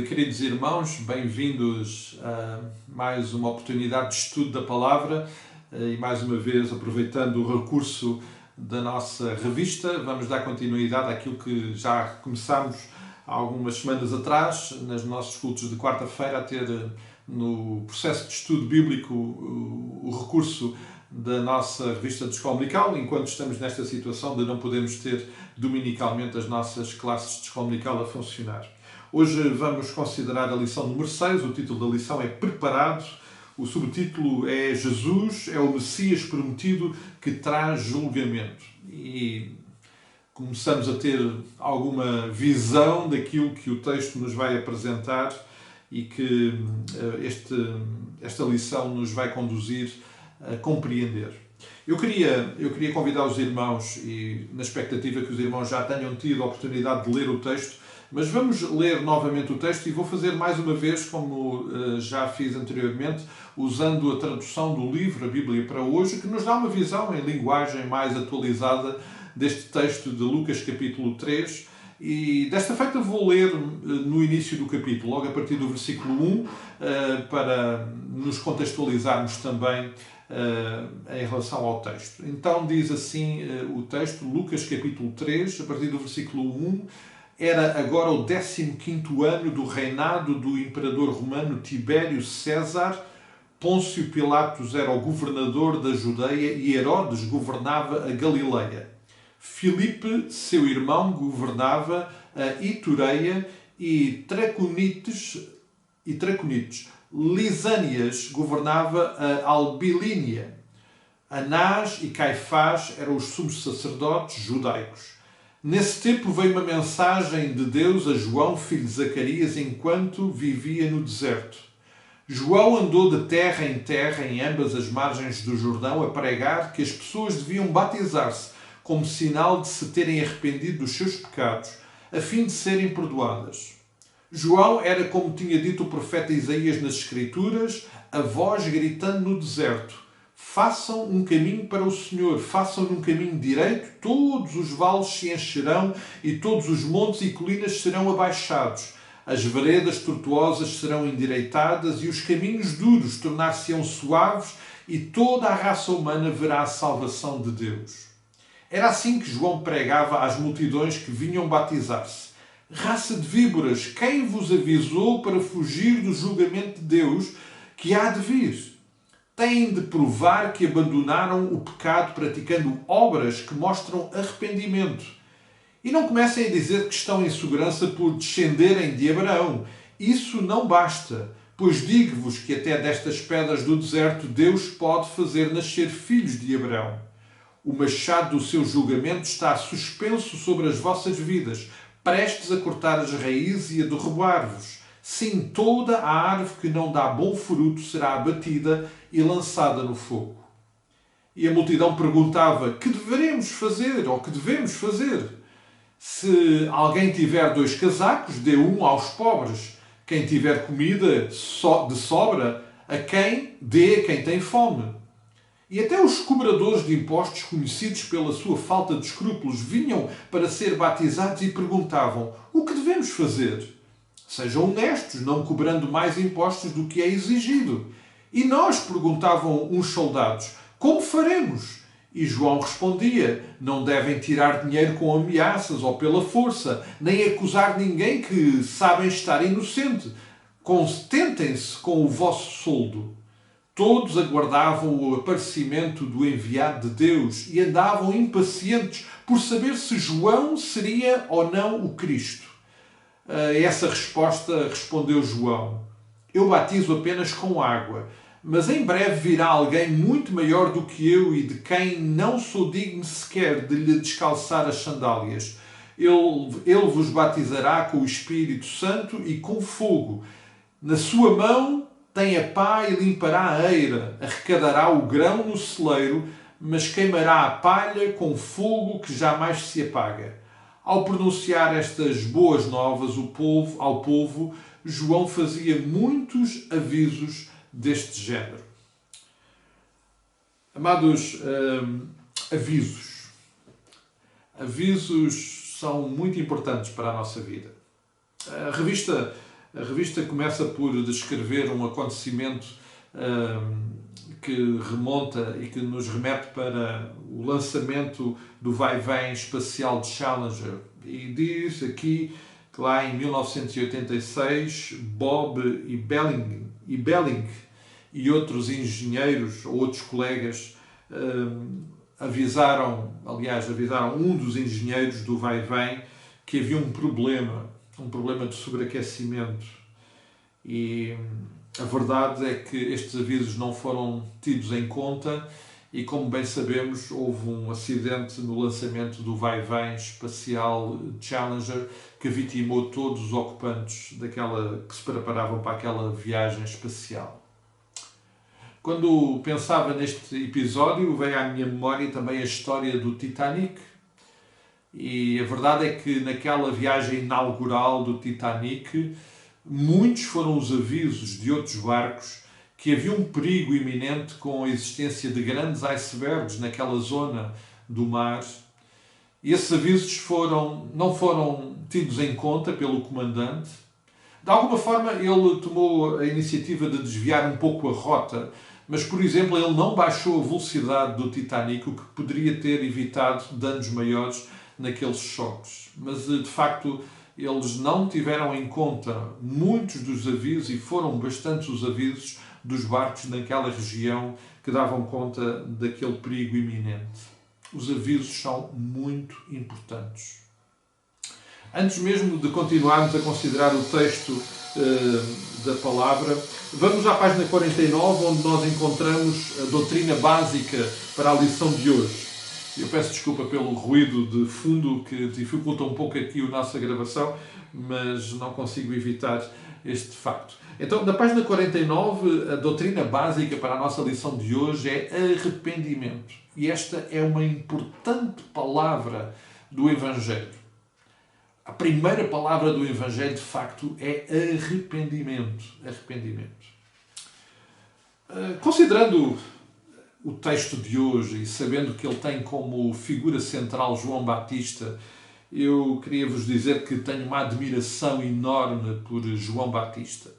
queridos irmãos, bem-vindos a mais uma oportunidade de estudo da Palavra e mais uma vez, aproveitando o recurso da nossa revista, vamos dar continuidade àquilo que já começámos há algumas semanas atrás, nos nossos cultos de quarta-feira, a ter no processo de estudo bíblico o recurso da nossa revista de escola dominical, enquanto estamos nesta situação de não podermos ter dominicalmente as nossas classes de escola dominical a funcionar. Hoje vamos considerar a lição número 6, o título da lição é Preparado, o subtítulo é Jesus é o Messias prometido que traz julgamento. E começamos a ter alguma visão daquilo que o texto nos vai apresentar e que esta lição nos vai conduzir a compreender. Eu queria convidar os irmãos, e na expectativa que os irmãos já tenham tido a oportunidade de ler o texto, mas vamos ler novamente o texto e vou fazer mais uma vez, como já fiz anteriormente, usando a tradução do livro A Bíblia para Hoje, que nos dá uma visão em linguagem mais atualizada deste texto de Lucas capítulo 3. E desta feita vou ler no início do capítulo, logo a partir do versículo 1, para nos contextualizarmos também em relação ao texto. Então diz assim o texto, Lucas capítulo 3, a partir do versículo 1, era agora o 15º ano do reinado do imperador romano Tibério César. Pôncio Pilatos era o governador da Judeia e Herodes governava a Galileia. Filipe, seu irmão, governava a Itureia e Traconites. Lisânias governava a Albilínia. Anás e Caifás eram os sumos sacerdotes judaicos. Nesse tempo veio uma mensagem de Deus a João, filho de Zacarias, enquanto vivia no deserto. João andou de terra em ambas as margens do Jordão a pregar que as pessoas deviam batizar-se como sinal de se terem arrependido dos seus pecados, a fim de serem perdoadas. João era, como tinha dito o profeta Isaías nas Escrituras, a voz gritando no deserto: façam um caminho para o Senhor, façam-lhe um caminho direito, todos os vales se encherão e todos os montes e colinas serão abaixados. As veredas tortuosas serão endireitadas e os caminhos duros tornar-se-ão suaves e toda a raça humana verá a salvação de Deus. Era assim que João pregava às multidões que vinham batizar-se. Raça de víboras, quem vos avisou para fugir do julgamento de Deus que há de vir? Têm de provar que abandonaram o pecado praticando obras que mostram arrependimento. E não comecem a dizer que estão em segurança por descenderem de Abraão. Isso não basta, pois digo-vos que até destas pedras do deserto Deus pode fazer nascer filhos de Abraão. O machado do seu julgamento está suspenso sobre as vossas vidas, prestes a cortar as raízes e a derrubar-vos. Sim, toda a árvore que não dá bom fruto será abatida e lançada no fogo. E a multidão perguntava: que deveremos fazer ou que devemos fazer? Se alguém tiver 2 casacos, dê um aos pobres. Quem tiver comida de sobra, dê a quem tem fome. E até os cobradores de impostos, conhecidos pela sua falta de escrúpulos, vinham para ser batizados e perguntavam: o que devemos fazer? Sejam honestos, não cobrando mais impostos do que é exigido. E nós, perguntavam uns soldados, como faremos? E João respondia: não devem tirar dinheiro com ameaças ou pela força, nem acusar ninguém que sabem estar inocente. Contentem-se com o vosso soldo. Todos aguardavam o aparecimento do enviado de Deus e andavam impacientes por saber se João seria ou não o Cristo. A essa resposta respondeu João: eu batizo apenas com água, mas em breve virá alguém muito maior do que eu e de quem não sou digno sequer de lhe descalçar as sandálias. Ele vos batizará com o Espírito Santo e com fogo. Na sua mão tem a pá e limpará a eira, arrecadará o grão no celeiro, mas queimará a palha com fogo que jamais se apaga. Ao pronunciar estas boas novas ao povo, João fazia muitos avisos deste género. Amados, avisos. Avisos são muito importantes para a nossa vida. A revista A revista começa por descrever um acontecimento que remonta e que nos remete para o lançamento do vai-vém espacial de Challenger. E diz aqui que lá em 1986, Bob e Belling e outros engenheiros ou outros colegas avisaram um dos engenheiros do vai-vém que havia um problema de sobreaquecimento. E a verdade é que estes avisos não foram tidos em conta e, como bem sabemos, houve um acidente no lançamento do vai-vém espacial Challenger que vitimou todos os ocupantes que se preparavam para aquela viagem espacial. Quando pensava neste episódio, veio à minha memória também a história do Titanic. E a verdade é que naquela viagem inaugural do Titanic, muitos foram os avisos de outros barcos que havia um perigo iminente com a existência de grandes icebergs naquela zona do mar. E esses avisos não foram tidos em conta pelo comandante. De alguma forma, ele tomou a iniciativa de desviar um pouco a rota, mas, por exemplo, ele não baixou a velocidade do Titanic, o que poderia ter evitado danos maiores naqueles choques. Mas, de facto, eles não tiveram em conta muitos dos avisos, e foram bastantes os avisos dos barcos naquela região que davam conta daquele perigo iminente. Os avisos são muito importantes. Antes mesmo de continuarmos a considerar o texto da palavra, vamos à página 49, onde nós encontramos a doutrina básica para a lição de hoje. Eu peço desculpa pelo ruído de fundo que dificulta um pouco aqui a nossa gravação, mas não consigo evitar este facto. Então, na página 49, a doutrina básica para a nossa lição de hoje é arrependimento. E esta é uma importante palavra do Evangelho. A primeira palavra do Evangelho, de facto, é arrependimento. Arrependimento. Considerando o texto de hoje e sabendo que ele tem como figura central João Batista, eu queria vos dizer que tenho uma admiração enorme por João Batista.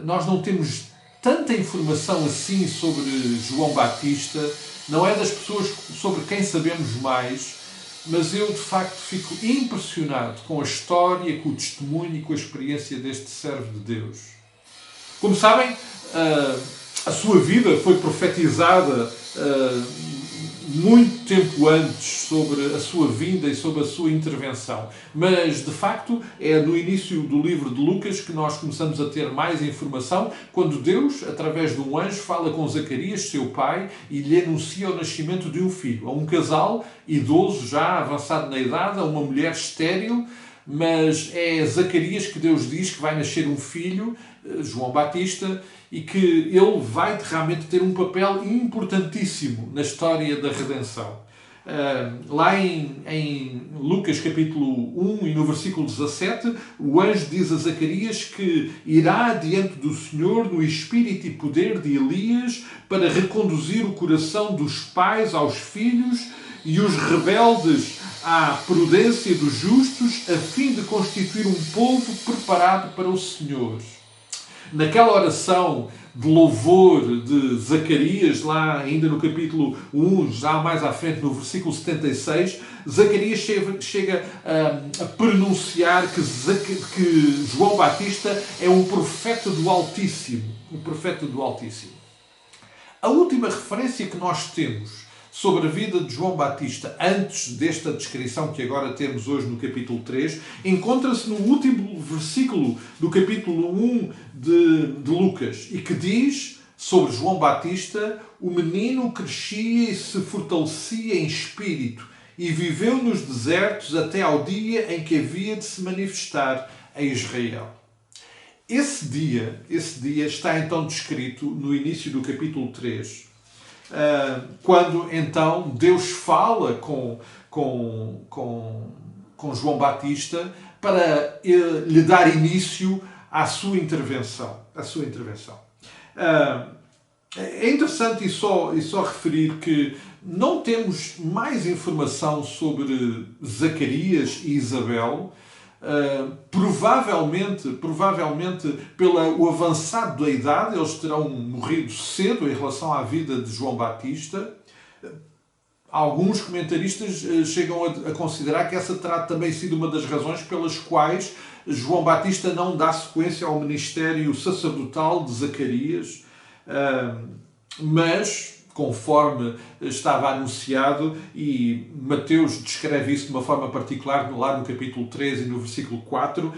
Nós não temos tanta informação assim sobre João Batista, não é das pessoas sobre quem sabemos mais, mas eu de facto fico impressionado com a história, com o testemunho e com a experiência deste servo de Deus. Como sabem, a sua vida foi profetizada muito tempo antes sobre a sua vinda e sobre a sua intervenção. Mas, de facto, é no início do livro de Lucas que nós começamos a ter mais informação, quando Deus, através de um anjo, fala com Zacarias, seu pai, e lhe anuncia o nascimento de um filho. A um casal idoso, já avançado na idade, a uma mulher estéril, mas é Zacarias que Deus diz que vai nascer um filho, João Batista, e que ele vai realmente ter um papel importantíssimo na história da redenção. Lá em Lucas capítulo 1 e no versículo 17, o anjo diz a Zacarias que irá diante do Senhor no espírito e poder de Elias para reconduzir o coração dos pais aos filhos e os rebeldes à prudência dos justos, a fim de constituir um povo preparado para o Senhor. Naquela oração de louvor de Zacarias, lá ainda no capítulo 1, já mais à frente, no versículo 76, Zacarias chega a pronunciar que João Batista é um profeta do Altíssimo. Um profeta do Altíssimo. A última referência que nós temos sobre a vida de João Batista, antes desta descrição que agora temos hoje no capítulo 3, encontra-se no último versículo do capítulo 1 de Lucas, e que diz sobre João Batista: o menino crescia e se fortalecia em espírito, e viveu nos desertos até ao dia em que havia de se manifestar a Israel. Esse dia está então descrito no início do capítulo 3, quando então Deus fala com João Batista para lhe dar início à sua intervenção. É interessante e só referir que não temos mais informação sobre Zacarias e Isabel, provavelmente pelo avançado da idade, eles terão morrido cedo em relação à vida de João Batista. Alguns comentaristas chegam a considerar que essa terá também sido uma das razões pelas quais João Batista não dá sequência ao ministério sacerdotal de Zacarias, mas, conforme estava anunciado, e Mateus descreve isso de uma forma particular lá no capítulo 3 e no versículo 4,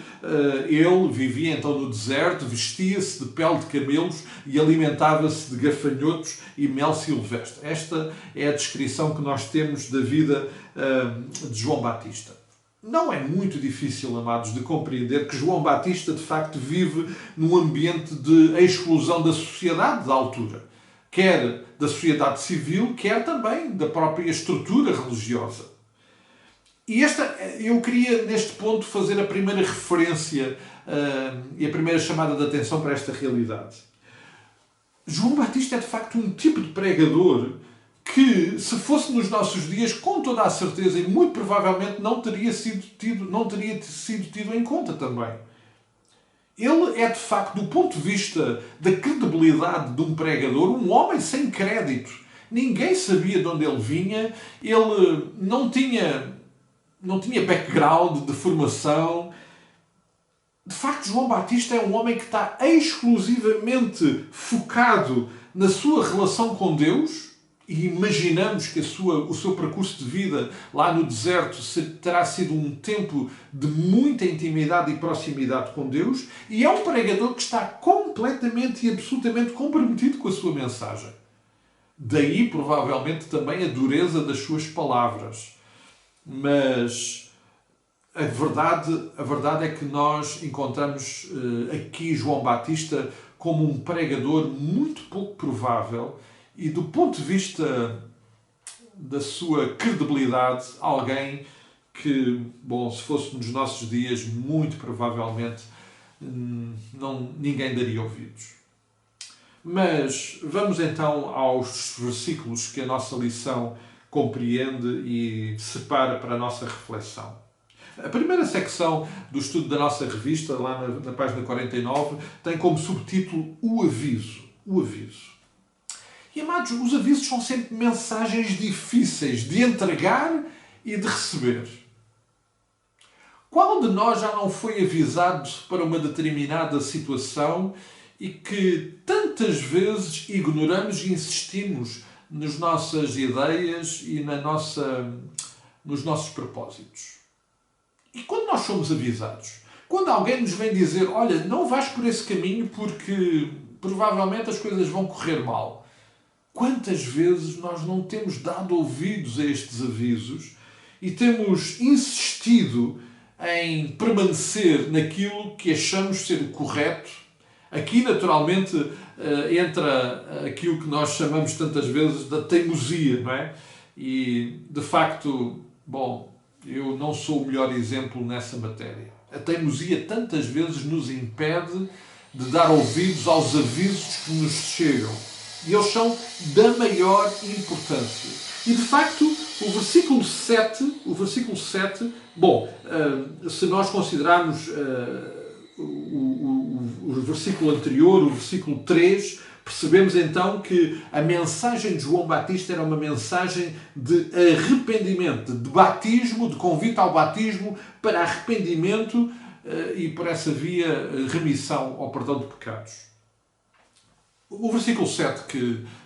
ele vivia então no deserto, vestia-se de pele de camelos e alimentava-se de gafanhotos e mel silvestre. Esta é a descrição que nós temos da vida de João Batista. Não é muito difícil, amados, de compreender que João Batista, de facto, vive num ambiente de exclusão da sociedade da altura. Quer da sociedade civil, quer também da própria estrutura religiosa. E eu queria, neste ponto, fazer a primeira referência e a primeira chamada de atenção para esta realidade. João Batista é, de facto, um tipo de pregador que, se fosse nos nossos dias, com toda a certeza e muito provavelmente não teria sido tido em conta também. Ele é, de facto, do ponto de vista da credibilidade de um pregador, um homem sem crédito. Ninguém sabia de onde ele vinha, ele não tinha background de formação. De facto, João Batista é um homem que está exclusivamente focado na sua relação com Deus, e imaginamos que o seu percurso de vida lá no deserto terá sido um tempo de muita intimidade e proximidade com Deus, e é um pregador que está completamente e absolutamente comprometido com a sua mensagem. Daí, provavelmente, também a dureza das suas palavras. Mas a verdade é que nós encontramos aqui João Batista como um pregador muito pouco provável, e do ponto de vista da sua credibilidade, alguém que, se fosse nos nossos dias, muito provavelmente ninguém daria ouvidos. Mas vamos então aos versículos que a nossa lição compreende e separa para a nossa reflexão. A primeira secção do estudo da nossa revista, lá na página 49, tem como subtítulo o aviso. O aviso. E, amados, os avisos são sempre mensagens difíceis de entregar e de receber. Qual de nós já não foi avisado para uma determinada situação e que tantas vezes ignoramos e insistimos nas nossas ideias e nos nossos propósitos? E quando nós somos avisados? Quando alguém nos vem dizer, olha, não vais por esse caminho porque provavelmente as coisas vão correr mal. Quantas vezes nós não temos dado ouvidos a estes avisos e temos insistido em permanecer naquilo que achamos ser o correto? Aqui, naturalmente, entra aquilo que nós chamamos tantas vezes da teimosia, não é? E, de facto, eu não sou o melhor exemplo nessa matéria. A teimosia tantas vezes nos impede de dar ouvidos aos avisos que nos chegam. E eles são da maior importância. E, de facto, o versículo 7, se nós considerarmos o versículo anterior, o versículo 3, percebemos então que a mensagem de João Batista era uma mensagem de arrependimento, de batismo, de convite ao batismo para arrependimento e, por essa via, remissão ao perdão de pecados. O versículo 7,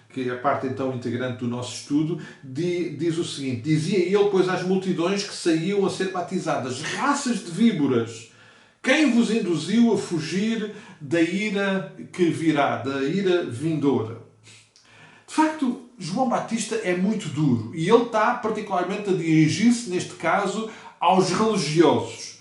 que é a parte então integrante do nosso estudo, diz o seguinte: dizia ele, pois, às multidões que saíam a ser batizadas, raças de víboras, quem vos induziu a fugir da ira que virá, da ira vindoura? De facto, João Batista é muito duro e ele está particularmente a dirigir-se, neste caso, aos religiosos.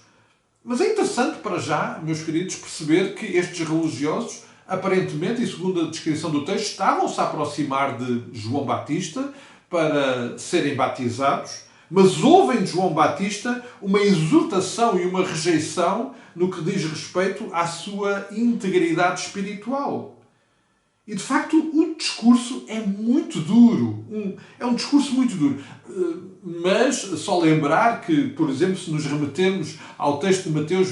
Mas é interessante para já, meus queridos, perceber que estes religiosos, aparentemente, e segundo a descrição do texto, estavam-se a aproximar de João Batista para serem batizados, mas ouvem de João Batista uma exortação e uma rejeição no que diz respeito à sua integridade espiritual. E, de facto, o discurso é muito duro. É um discurso muito duro. Mas, só lembrar que, por exemplo, se nos remetermos ao texto de Mateus,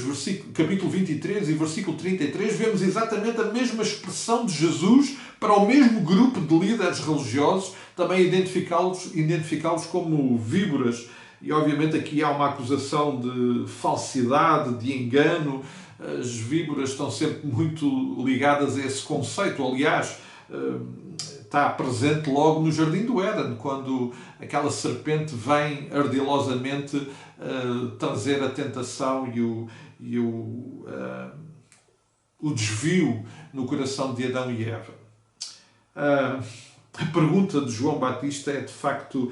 capítulo 23 e versículo 33, vemos exatamente a mesma expressão de Jesus para o mesmo grupo de líderes religiosos, também identificá-los como víboras. E, obviamente, aqui há uma acusação de falsidade, de engano. As víboras estão sempre muito ligadas a esse conceito. Aliás, está presente logo no Jardim do Éden, quando aquela serpente vem ardilosamente trazer a tentação e o desvio no coração de Adão e Eva. A pergunta de João Batista é de facto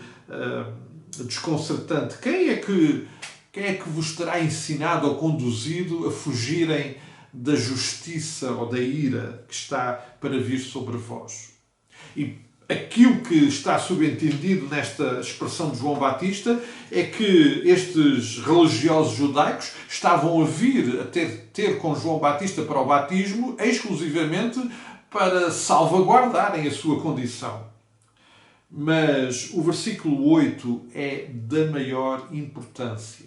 desconcertante. Quem é que vos terá ensinado ou conduzido a fugirem da justiça ou da ira que está para vir sobre vós? E aquilo que está subentendido nesta expressão de João Batista é que estes religiosos judaicos estavam a vir a ter com João Batista para o batismo exclusivamente para salvaguardarem a sua condição. Mas o versículo 8 é da maior importância.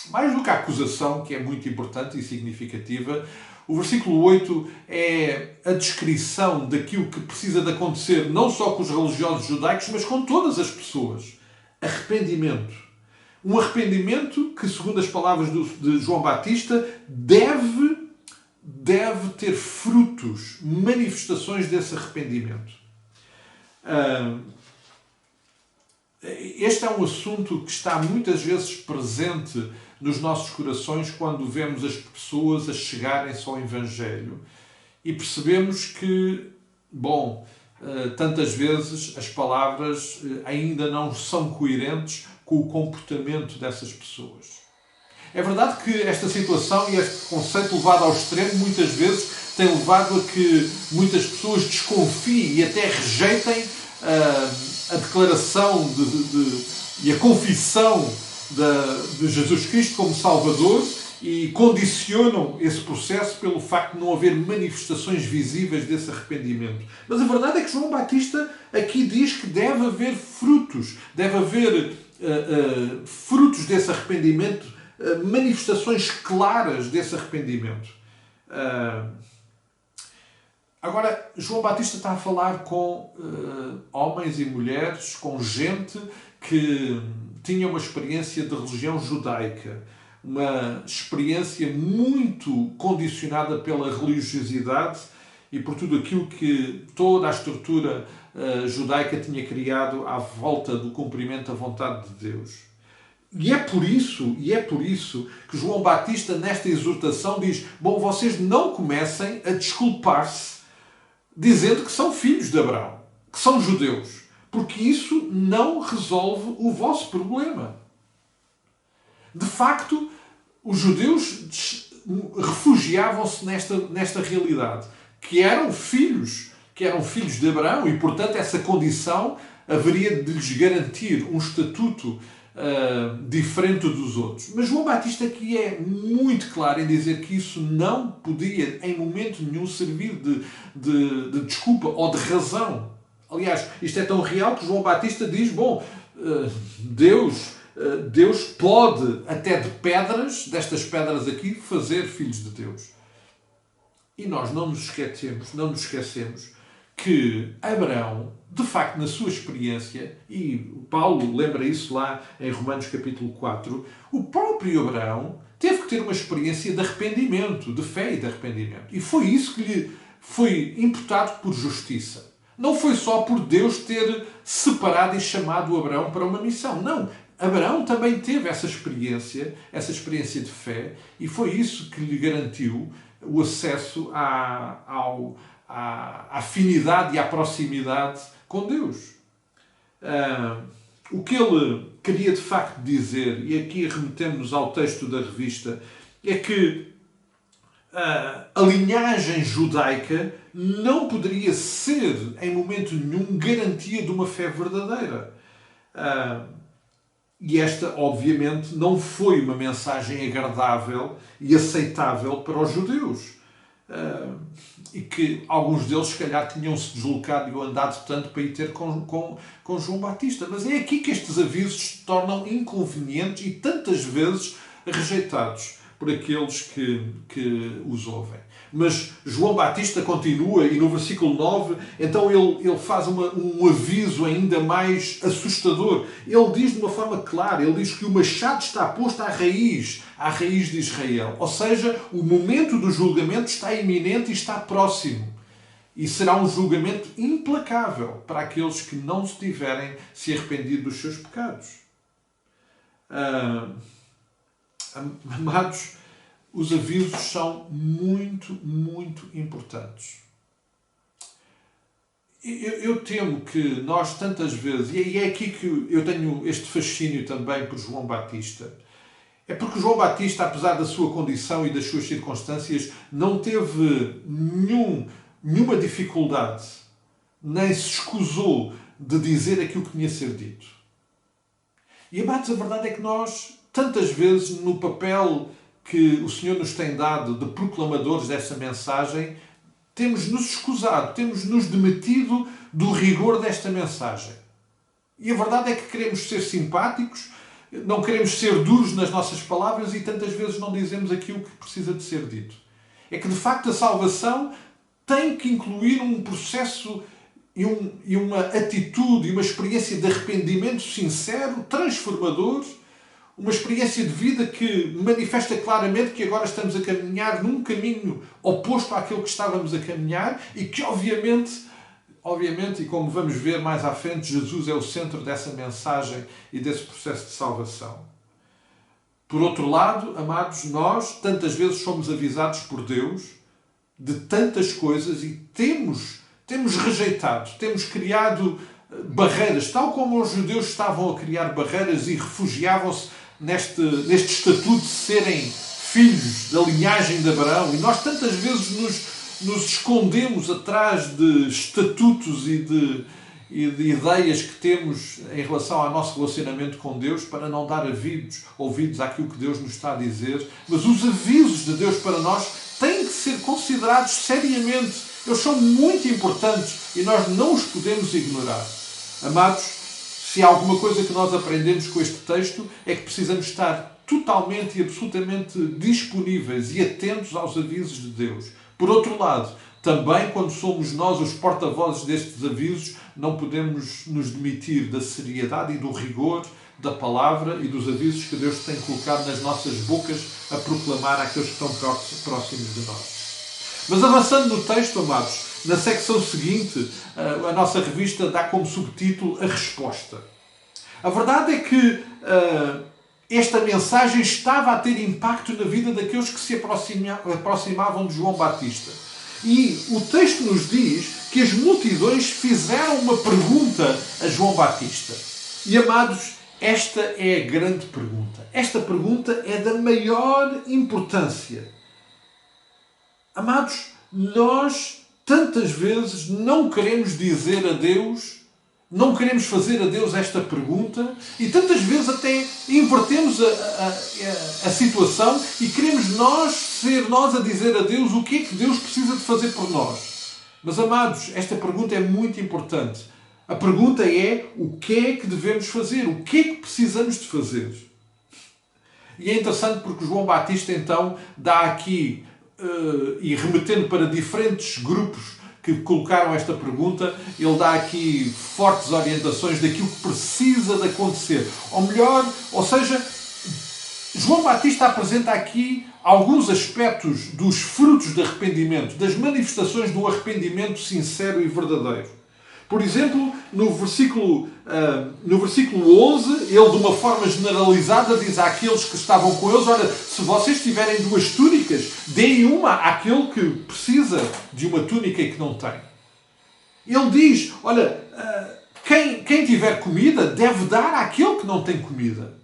Mais do que a acusação, que é muito importante e significativa, o versículo 8 é a descrição daquilo que precisa de acontecer não só com os religiosos judaicos, mas com todas as pessoas. Arrependimento. Um arrependimento que, segundo as palavras de João Batista, deve ter frutos, manifestações desse arrependimento. Este é um assunto que está muitas vezes presente nos nossos corações quando vemos as pessoas a chegarem-se ao Evangelho e percebemos que, tantas vezes as palavras ainda não são coerentes com o comportamento dessas pessoas. É verdade que esta situação e este conceito levado ao extremo muitas vezes tem levado a que muitas pessoas desconfiem e até rejeitem a declaração e a confissão de Jesus Cristo como Salvador e condicionam esse processo pelo facto de não haver manifestações visíveis desse arrependimento. Mas a verdade é que João Batista aqui diz que deve haver frutos, deve haver frutos desse arrependimento, manifestações claras desse arrependimento. Agora, João Batista está a falar com homens e mulheres, com gente que tinha uma experiência de religião judaica, uma experiência muito condicionada pela religiosidade e por tudo aquilo que toda a estrutura judaica tinha criado à volta do cumprimento da vontade de Deus. E é por isso que João Batista, nesta exortação, diz: vocês não comecem a desculpar-se dizendo que são filhos de Abraão, que são judeus, porque isso não resolve o vosso problema. De facto, os judeus refugiavam-se nesta realidade, que eram filhos de Abraão e, portanto, essa condição haveria de lhes garantir um estatuto diferente dos outros. Mas João Batista aqui é muito claro em dizer que isso não podia, em momento nenhum, servir de desculpa ou de razão. Aliás, isto é tão real que João Batista diz: Deus pode, até de pedras, destas pedras aqui, fazer filhos de Deus. E nós não nos esquecemos que Abraão, de facto, na sua experiência, e Paulo lembra isso lá em Romanos capítulo 4, o próprio Abraão teve que ter uma experiência de arrependimento, de fé e de arrependimento. E foi isso que lhe foi imputado por justiça. Não foi só por Deus ter separado e chamado Abraão para uma missão. Não. Abraão também teve essa experiência de fé, e foi isso que lhe garantiu o acesso à afinidade e à proximidade com Deus. O que ele queria de facto dizer, e aqui remetemos-nos ao texto da revista, é que a linhagem judaica não poderia ser, em momento nenhum, garantia de uma fé verdadeira. E esta, obviamente, não foi uma mensagem agradável e aceitável para os judeus. e que alguns deles, se calhar, tinham-se deslocado e andado tanto para ir ter com João Batista. Mas é aqui que estes avisos se tornam inconvenientes e tantas vezes rejeitados por aqueles que os ouvem. Mas João Batista continua e no versículo 9, então ele faz um aviso ainda mais assustador. Ele diz de uma forma clara, ele diz que o machado está posto à raiz de Israel. Ou seja, o momento do julgamento está iminente e está próximo. E será um julgamento implacável para aqueles que não se tiverem se arrependido dos seus pecados. Amados, os avisos são muito, muito importantes. Eu temo que nós tantas vezes, e é aqui que eu tenho este fascínio também por João Batista, é porque João Batista, apesar da sua condição e das suas circunstâncias, não teve nenhuma dificuldade, nem se escusou de dizer aquilo que tinha a ser dito. E, amados, a verdade é que nós, tantas vezes, no papel que o Senhor nos tem dado de proclamadores dessa mensagem, temos nos escusado, temos nos demitido do rigor desta mensagem. E a verdade é que queremos ser simpáticos, não queremos ser duros nas nossas palavras e tantas vezes não dizemos aquilo que precisa de ser dito. É que, de facto, a salvação tem que incluir um processo e uma atitude e uma experiência de arrependimento sincero, transformador, uma experiência de vida que manifesta claramente que agora estamos a caminhar num caminho oposto àquele que estávamos a caminhar e que, obviamente, e como vamos ver mais à frente, Jesus é o centro dessa mensagem e desse processo de salvação. Por outro lado, amados, nós tantas vezes somos avisados por Deus de tantas coisas e temos rejeitado, temos criado barreiras, tal como os judeus estavam a criar barreiras e refugiavam-se neste estatuto de serem filhos da linhagem de Abraão. E nós tantas vezes nos escondemos atrás de estatutos e de ideias que temos em relação ao nosso relacionamento com Deus para não dar ouvidos àquilo que Deus nos está a dizer. Mas os avisos de Deus para nós têm que ser considerados seriamente. Eles são muito importantes e nós não os podemos ignorar. Amados, se há alguma coisa que nós aprendemos com este texto é que precisamos estar totalmente e absolutamente disponíveis e atentos aos avisos de Deus. Por outro lado, também quando somos nós os porta-vozes destes avisos, não podemos nos demitir da seriedade e do rigor da palavra e dos avisos que Deus tem colocado nas nossas bocas a proclamar àqueles que estão próximos de nós. Mas avançando no texto, amados, na secção seguinte, a nossa revista dá como subtítulo a resposta. A verdade é que esta mensagem estava a ter impacto na vida daqueles que se aproximavam de João Batista. E o texto nos diz que as multidões fizeram uma pergunta a João Batista. E, amados, esta é a grande pergunta. Esta pergunta é da maior importância. Amados, nós tantas vezes não queremos dizer a Deus, não queremos fazer a Deus esta pergunta e tantas vezes até invertemos a situação e queremos ser nós a dizer a Deus o que é que Deus precisa de fazer por nós. Mas, amados, esta pergunta é muito importante. A pergunta é o que é que devemos fazer? O que é que precisamos de fazer? E é interessante porque João Batista então dá aqui, e remetendo para diferentes grupos que colocaram esta pergunta, ele dá aqui fortes orientações daquilo que precisa de acontecer. Ou seja, João Batista apresenta aqui alguns aspectos dos frutos de arrependimento, das manifestações do arrependimento sincero e verdadeiro. Por exemplo, no versículo 11, ele de uma forma generalizada diz àqueles que estavam com eles: olha, se vocês tiverem 2 túnicas, deem uma àquele que precisa de uma túnica e que não tem. Ele diz, olha, quem tiver comida deve dar àquele que não tem comida.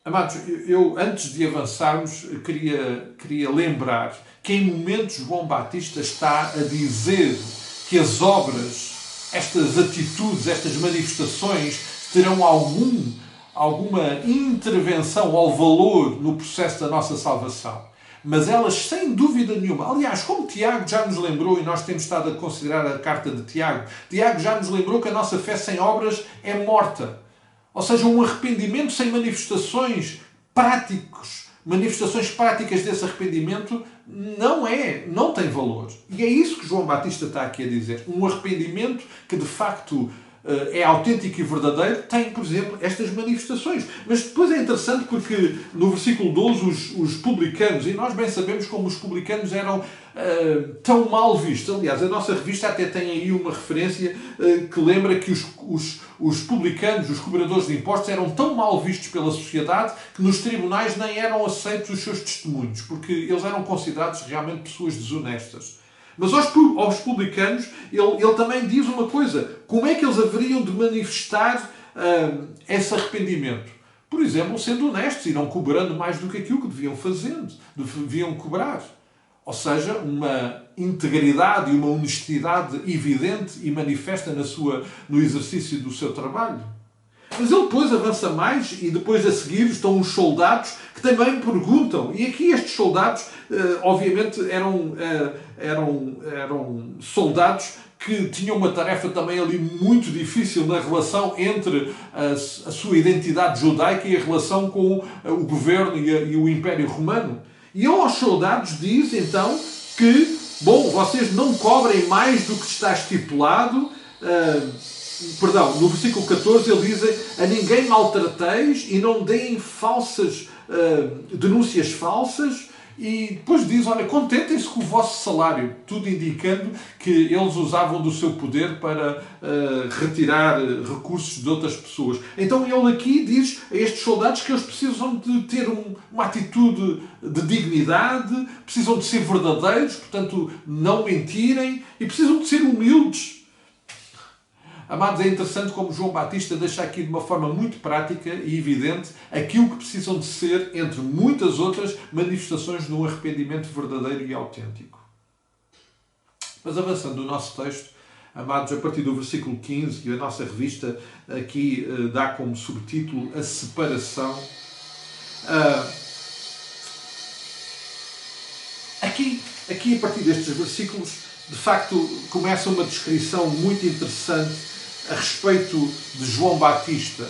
Amados, eu antes de avançarmos queria lembrar que em momentos João Batista está a dizer que as obras, estas atitudes, estas manifestações terão alguma intervenção ao valor no processo da nossa salvação. mas elas, sem dúvida nenhuma, aliás, como Tiago já nos lembrou, e nós temos estado a considerar a carta de Tiago, Tiago já nos lembrou que a nossa fé sem obras é morta. Ou seja, um arrependimento sem manifestações práticas desse arrependimento não tem valor. E é isso que João Batista está aqui a dizer. Um arrependimento que de facto é autêntico e verdadeiro tem, por exemplo, estas manifestações. Mas depois é interessante porque no versículo 12 os publicanos, e nós bem sabemos como os publicanos eram tão mal vistos. Aliás, a nossa revista até tem aí uma referência que lembra que os publicanos, os cobradores de impostos, eram tão mal vistos pela sociedade que nos tribunais nem eram aceitos os seus testemunhos, porque eles eram considerados realmente pessoas desonestas. Mas aos publicanos, ele também diz uma coisa. Como é que eles haveriam de manifestar esse arrependimento? Por exemplo, sendo honestos e não cobrando mais do que aquilo que deviam cobrar. Ou seja, uma integridade e uma honestidade evidente e manifesta no exercício do seu trabalho. Mas ele depois avança mais e depois a seguir estão os soldados que também perguntam. E aqui estes soldados, obviamente, eram soldados que tinham uma tarefa também ali muito difícil na relação entre a sua identidade judaica e a relação com o governo e o Império Romano. E ele aos soldados diz então que, bom, vocês não cobrem mais do que está estipulado. No versículo 14 ele diz: a ninguém maltrateis e não deem denúncias falsas. E depois diz, olha, contentem-se com o vosso salário, tudo indicando que eles usavam do seu poder para retirar recursos de outras pessoas. Então ele aqui diz a estes soldados que eles precisam de ter uma atitude de dignidade, precisam de ser verdadeiros, portanto não mentirem, e precisam de ser humildes. Amados, é interessante como João Batista deixa aqui de uma forma muito prática e evidente aquilo que precisam de ser, entre muitas outras manifestações de um arrependimento verdadeiro e autêntico. Mas avançando no nosso texto, amados, a partir do versículo 15, e a nossa revista aqui dá como subtítulo a separação. Aqui, a partir destes versículos, de facto, começa uma descrição muito interessante a respeito de João Batista.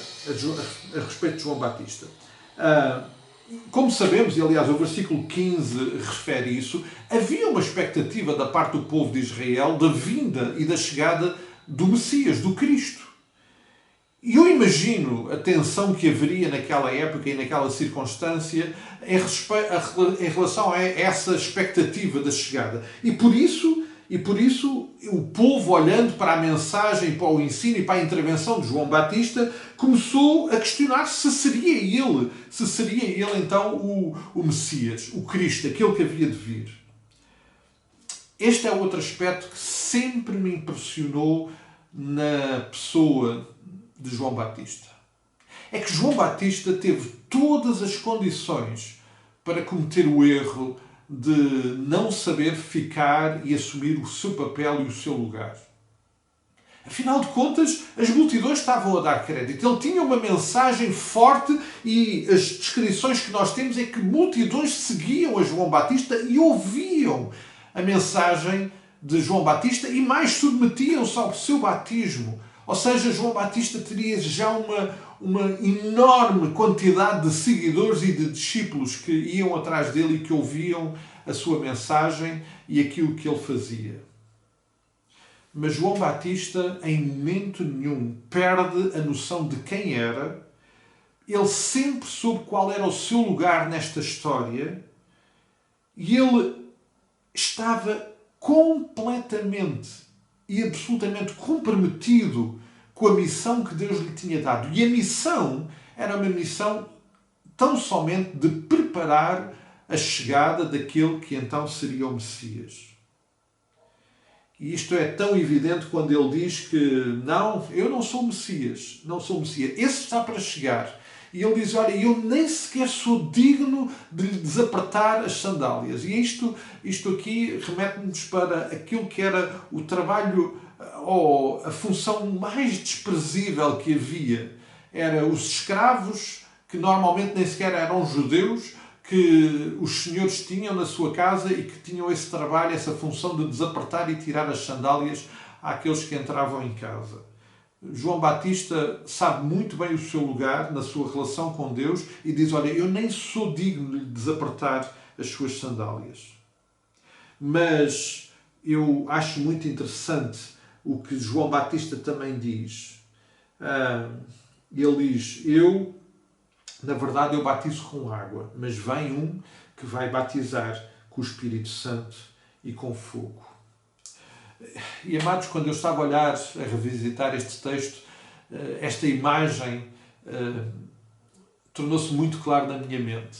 Como sabemos, e aliás o versículo 15 refere isso, havia uma expectativa da parte do povo de Israel da vinda e da chegada do Messias, do Cristo. E eu imagino a tensão que haveria naquela época e naquela circunstância em relação a essa expectativa da chegada. E por isso o povo, olhando para a mensagem, para o ensino e para a intervenção de João Batista, começou a questionar se seria ele então o Messias, o Cristo, aquele que havia de vir. Este é outro aspecto que sempre me impressionou na pessoa de João Batista. É que João Batista teve todas as condições para cometer o erro de não saber ficar e assumir o seu papel e o seu lugar. Afinal de contas, as multidões estavam a dar crédito. Ele tinha uma mensagem forte e as descrições que nós temos é que multidões seguiam a João Batista e ouviam a mensagem de João Batista e mais submetiam-se ao seu batismo. Ou seja, João Batista teria já uma enorme quantidade de seguidores e de discípulos que iam atrás dele e que ouviam a sua mensagem e aquilo que ele fazia. Mas João Batista, em momento nenhum, perde a noção de quem era. Ele sempre soube qual era o seu lugar nesta história e ele estava completamente e absolutamente comprometido com a missão que Deus lhe tinha dado. E a missão era uma missão tão somente de preparar a chegada daquele que então seria o Messias. E isto é tão evidente quando ele diz que não, eu não sou o Messias, não sou o Messias. Esse está para chegar. E ele diz, olha, eu nem sequer sou digno de lhe desapertar as sandálias. E isto aqui remete-nos para aquilo que era o trabalho ou a função mais desprezível que havia. Era os escravos, que normalmente nem sequer eram judeus, que os senhores tinham na sua casa e que tinham esse trabalho, essa função de desapertar e tirar as sandálias àqueles que entravam em casa. João Batista sabe muito bem o seu lugar na sua relação com Deus e diz: olha, eu nem sou digno de desapertar as suas sandálias. Mas eu acho muito interessante o que João Batista também diz. Ele diz: na verdade, eu batizo com água, mas vem um que vai batizar com o Espírito Santo e com fogo. E, amados, quando eu estava a olhar, a revisitar este texto, esta imagem tornou-se muito claro na minha mente.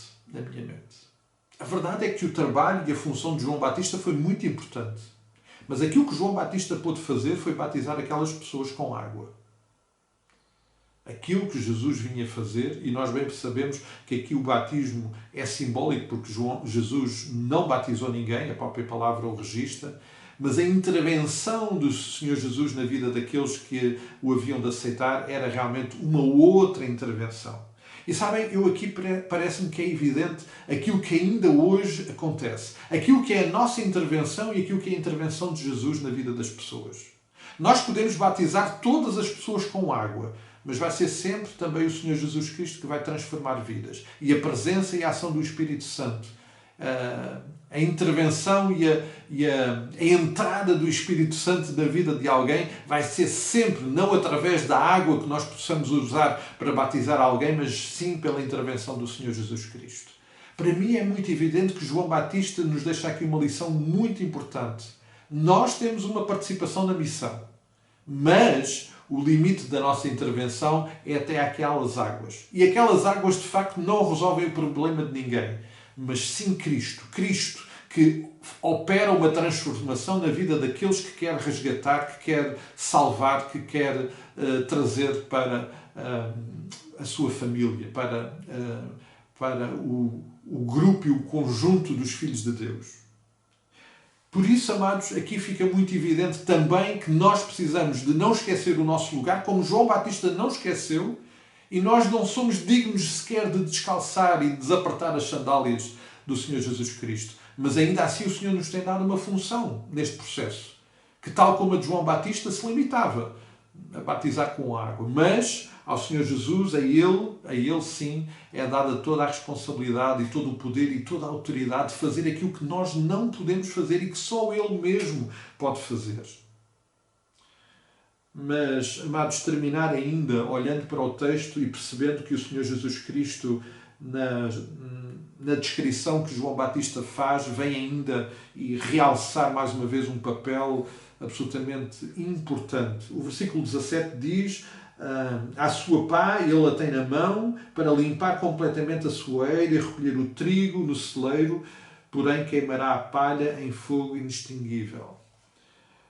A verdade é que o trabalho e a função de João Batista foi muito importante. Mas aquilo que João Batista pôde fazer foi batizar aquelas pessoas com água. Aquilo que Jesus vinha fazer, e nós bem percebemos que aqui o batismo é simbólico, porque Jesus não batizou ninguém, a própria palavra o registra, mas a intervenção do Senhor Jesus na vida daqueles que o haviam de aceitar era realmente uma outra intervenção. E sabem, eu aqui parece-me que é evidente aquilo que ainda hoje acontece. Aquilo que é a nossa intervenção e aquilo que é a intervenção de Jesus na vida das pessoas. Nós podemos batizar todas as pessoas com água, mas vai ser sempre também o Senhor Jesus Cristo que vai transformar vidas. E a presença e a ação do Espírito Santo, a intervenção e a entrada do Espírito Santo na vida de alguém vai ser sempre, não através da água que nós possamos usar para batizar alguém, mas sim pela intervenção do Senhor Jesus Cristo. Para mim é muito evidente que João Batista nos deixa aqui uma lição muito importante. Nós temos uma participação na missão, mas o limite da nossa intervenção é até aquelas águas. E aquelas águas, de facto, não resolvem o problema de ninguém, mas sim Cristo. Cristo que opera uma transformação na vida daqueles que quer resgatar, que quer salvar, que quer trazer para a sua família, para o grupo e o conjunto dos filhos de Deus. Por isso, amados, aqui fica muito evidente também que nós precisamos de não esquecer o nosso lugar, como João Batista não esqueceu, e nós não somos dignos sequer de descalçar e desapertar as sandálias do Senhor Jesus Cristo. Mas ainda assim o Senhor nos tem dado uma função neste processo, que tal como a de João Batista se limitava a batizar com água. Mas ao Senhor Jesus, a Ele sim, é dada toda a responsabilidade e todo o poder e toda a autoridade de fazer aquilo que nós não podemos fazer e que só Ele mesmo pode fazer. Mas, amados, terminar ainda olhando para o texto e percebendo que o Senhor Jesus Cristo, na descrição que João Batista faz, vem ainda e realçar mais uma vez um papel absolutamente importante. O versículo 17 diz: à sua pá ele a tem na mão para limpar completamente a sua eira e recolher o trigo no celeiro, porém queimará a palha em fogo inextinguível.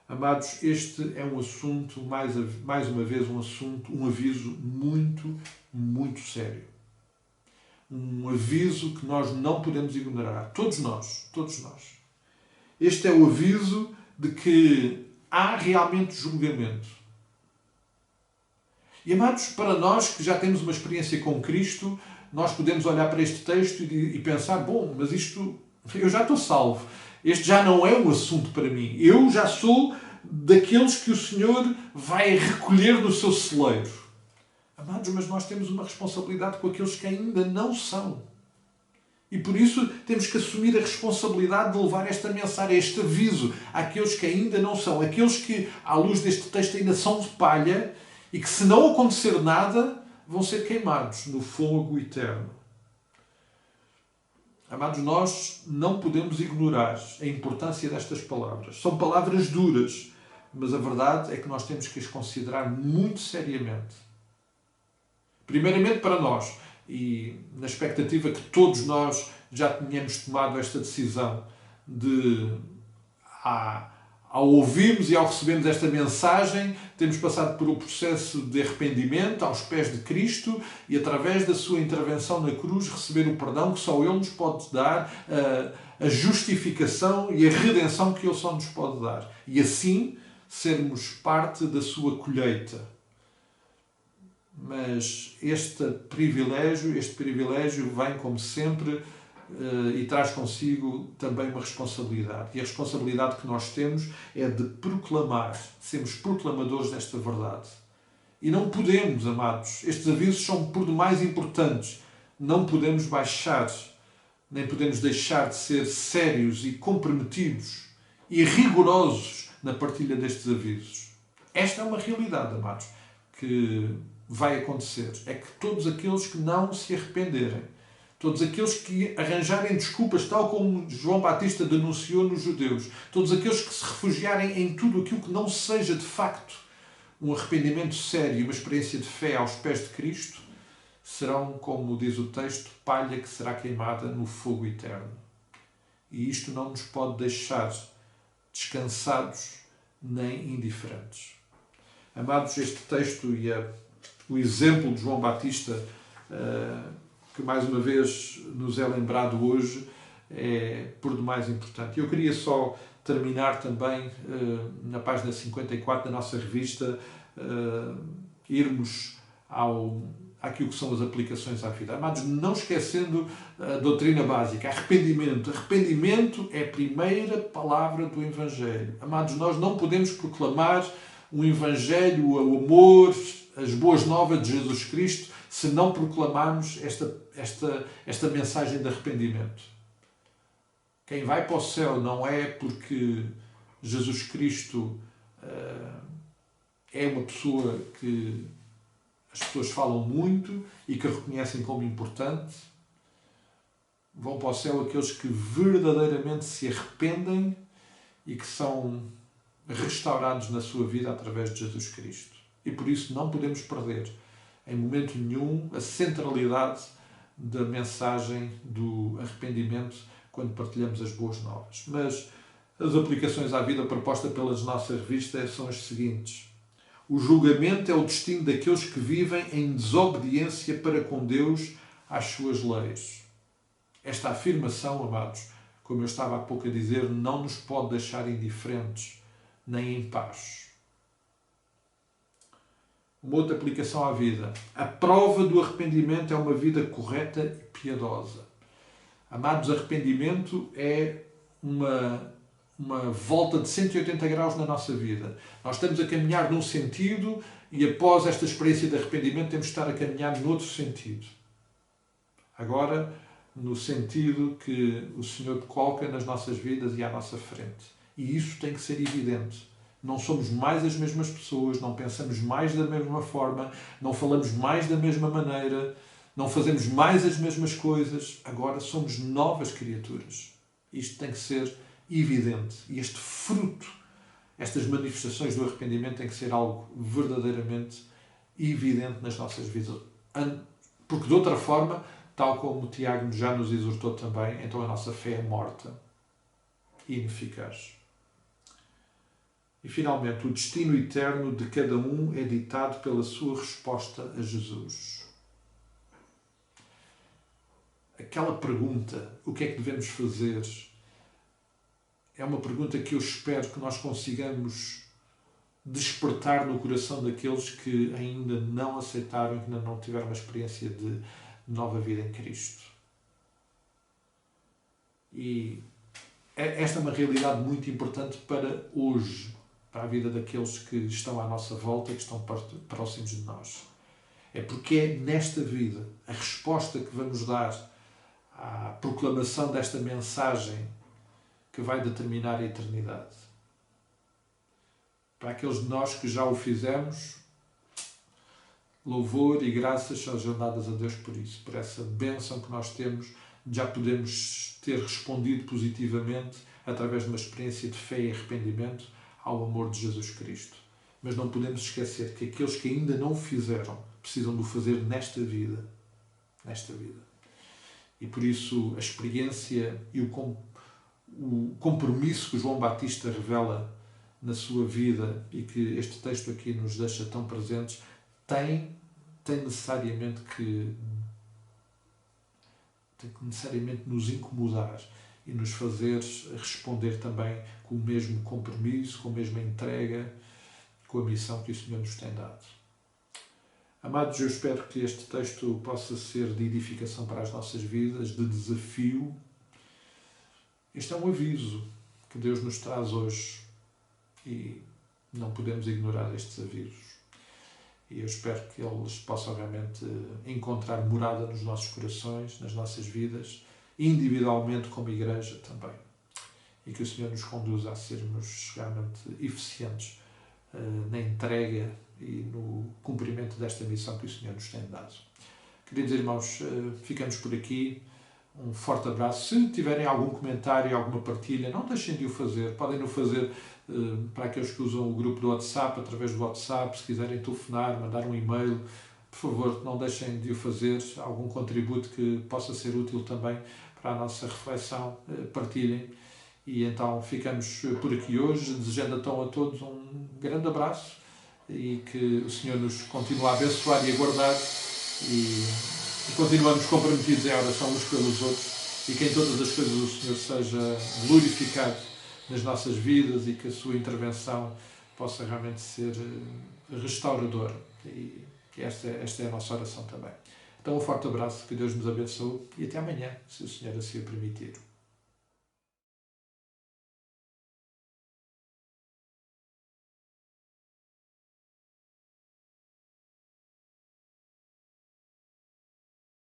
Amados, este é um assunto, mais uma vez, um aviso muito, muito sério. Um aviso que nós não podemos ignorar. Todos nós. Este é o aviso de que há realmente julgamento. E, amados, para nós que já temos uma experiência com Cristo, nós podemos olhar para este texto e pensar: bom, mas isto, eu já estou salvo. Este já não é um assunto para mim. Eu já sou daqueles que o Senhor vai recolher no seu celeiro. Amados, mas nós temos uma responsabilidade com aqueles que ainda não são. E por isso temos que assumir a responsabilidade de levar esta mensagem, este aviso àqueles que ainda não são. Aqueles que, à luz deste texto, ainda são de palha e que, se não acontecer nada, vão ser queimados no fogo eterno. Amados, nós não podemos ignorar a importância destas palavras. São palavras duras, mas a verdade é que nós temos que as considerar muito seriamente. Primeiramente para nós, e na expectativa que todos nós já tenhamos tomado esta decisão de, ao ouvirmos e ao recebermos esta mensagem, temos passado por um processo de arrependimento aos pés de Cristo e, através da sua intervenção na cruz, receber o perdão que só Ele nos pode dar, a justificação e a redenção que Ele só nos pode dar. E assim sermos parte da sua colheita. Mas este privilégio vem, como sempre, e traz consigo também uma responsabilidade. E a responsabilidade que nós temos é de proclamar, sermos proclamadores desta verdade. E não podemos, amados, estes avisos são por demais importantes, não podemos baixar, nem podemos deixar de ser sérios e comprometidos e rigorosos na partilha destes avisos. Esta é uma realidade, amados, que vai acontecer. É que todos aqueles que não se arrependerem, todos aqueles que arranjarem desculpas, tal como João Batista denunciou nos judeus, todos aqueles que se refugiarem em tudo aquilo que não seja de facto um arrependimento sério e uma experiência de fé aos pés de Cristo, serão, como diz o texto, palha que será queimada no fogo eterno. E isto não nos pode deixar descansados nem indiferentes. Amados, este texto e o exemplo de João Batista, que mais uma vez nos é lembrado hoje, é por demais importante. Eu queria só terminar também na página 54 da nossa revista, irmos àquilo que são as aplicações à vida. Amados, não esquecendo a doutrina básica, arrependimento. Arrependimento é a primeira palavra do Evangelho. Amados, nós não podemos proclamar um Evangelho, o amor, as boas novas de Jesus Cristo, se não proclamarmos esta mensagem de arrependimento. Quem vai para o céu não é porque Jesus Cristo é uma pessoa que as pessoas falam muito e que reconhecem como importante. Vão para o céu aqueles que verdadeiramente se arrependem e que são restaurados na sua vida através de Jesus Cristo. E por isso não podemos perder, em momento nenhum, a centralidade da mensagem do arrependimento quando partilhamos as boas novas. Mas as aplicações à vida propostas pela nossa revista são as seguintes. O julgamento é o destino daqueles que vivem em desobediência para com Deus às suas leis. Esta afirmação, amados, como eu estava há pouco a dizer, não nos pode deixar indiferentes nem em paz. Uma outra aplicação à vida. A prova do arrependimento é uma vida correta e piedosa. Amados, arrependimento é uma volta de 180 graus na nossa vida. Nós estamos a caminhar num sentido e após esta experiência de arrependimento temos de estar a caminhar noutro sentido. Agora, no sentido que o Senhor coloca nas nossas vidas e à nossa frente. E isso tem que ser evidente. Não somos mais as mesmas pessoas, não pensamos mais da mesma forma, não falamos mais da mesma maneira, não fazemos mais as mesmas coisas. Agora somos novas criaturas. Isto tem que ser evidente. E este fruto, estas manifestações do arrependimento têm que ser algo verdadeiramente evidente nas nossas vidas. Porque de outra forma, tal como o Tiago já nos exortou também, então a nossa fé é morta e ineficaz. E finalmente, o destino eterno de cada um é ditado pela sua resposta a Jesus. Aquela pergunta, o que é que devemos fazer? É uma pergunta que eu espero que nós consigamos despertar no coração daqueles que ainda não aceitaram, que ainda não tiveram uma experiência de nova vida em Cristo. E esta é uma realidade muito importante para hoje, para a vida daqueles que estão à nossa volta e que estão próximos de nós. É porque é nesta vida a resposta que vamos dar à proclamação desta mensagem que vai determinar a eternidade. Para aqueles de nós que já o fizemos, louvor e graças sejam dadas a Deus por isso, por essa bênção que nós temos, já podemos ter respondido positivamente através de uma experiência de fé e arrependimento ao amor de Jesus Cristo. Mas não podemos esquecer que aqueles que ainda não o fizeram precisam de o fazer nesta vida. Nesta vida. E por isso a experiência e o compromisso que João Batista revela na sua vida e que este texto aqui nos deixa tão presentes, tem necessariamente que nos incomodar e nos fazer responder também com o mesmo compromisso, com a mesma entrega, com a missão que o Senhor nos tem dado. Amados, eu espero que este texto possa ser de edificação para as nossas vidas, de desafio. Este é um aviso que Deus nos traz hoje e não podemos ignorar estes avisos. E eu espero que eles possam realmente encontrar morada nos nossos corações, nas nossas vidas, individualmente como igreja também. E que o Senhor nos conduza a sermos realmente eficientes na entrega e no cumprimento desta missão que o Senhor nos tem dado. Queridos irmãos, ficamos por aqui. Um forte abraço. Se tiverem algum comentário, alguma partilha, não deixem de o fazer. Podem o fazer para aqueles que usam o grupo do WhatsApp, através do WhatsApp. Se quiserem telefonar, mandar um e-mail, por favor, não deixem de o fazer. Algum contributo que possa ser útil também para a nossa reflexão, partilhem. E então ficamos por aqui hoje, desejando então a todos um grande abraço e que o Senhor nos continue a abençoar e a guardar e continuamos comprometidos em oração uns pelos outros e que em todas as coisas o Senhor seja glorificado nas nossas vidas e que a sua intervenção possa realmente ser restauradora. E que esta é a nossa oração também. Então um forte abraço, que Deus nos abençoe e até amanhã, se o Senhor assim o permitir.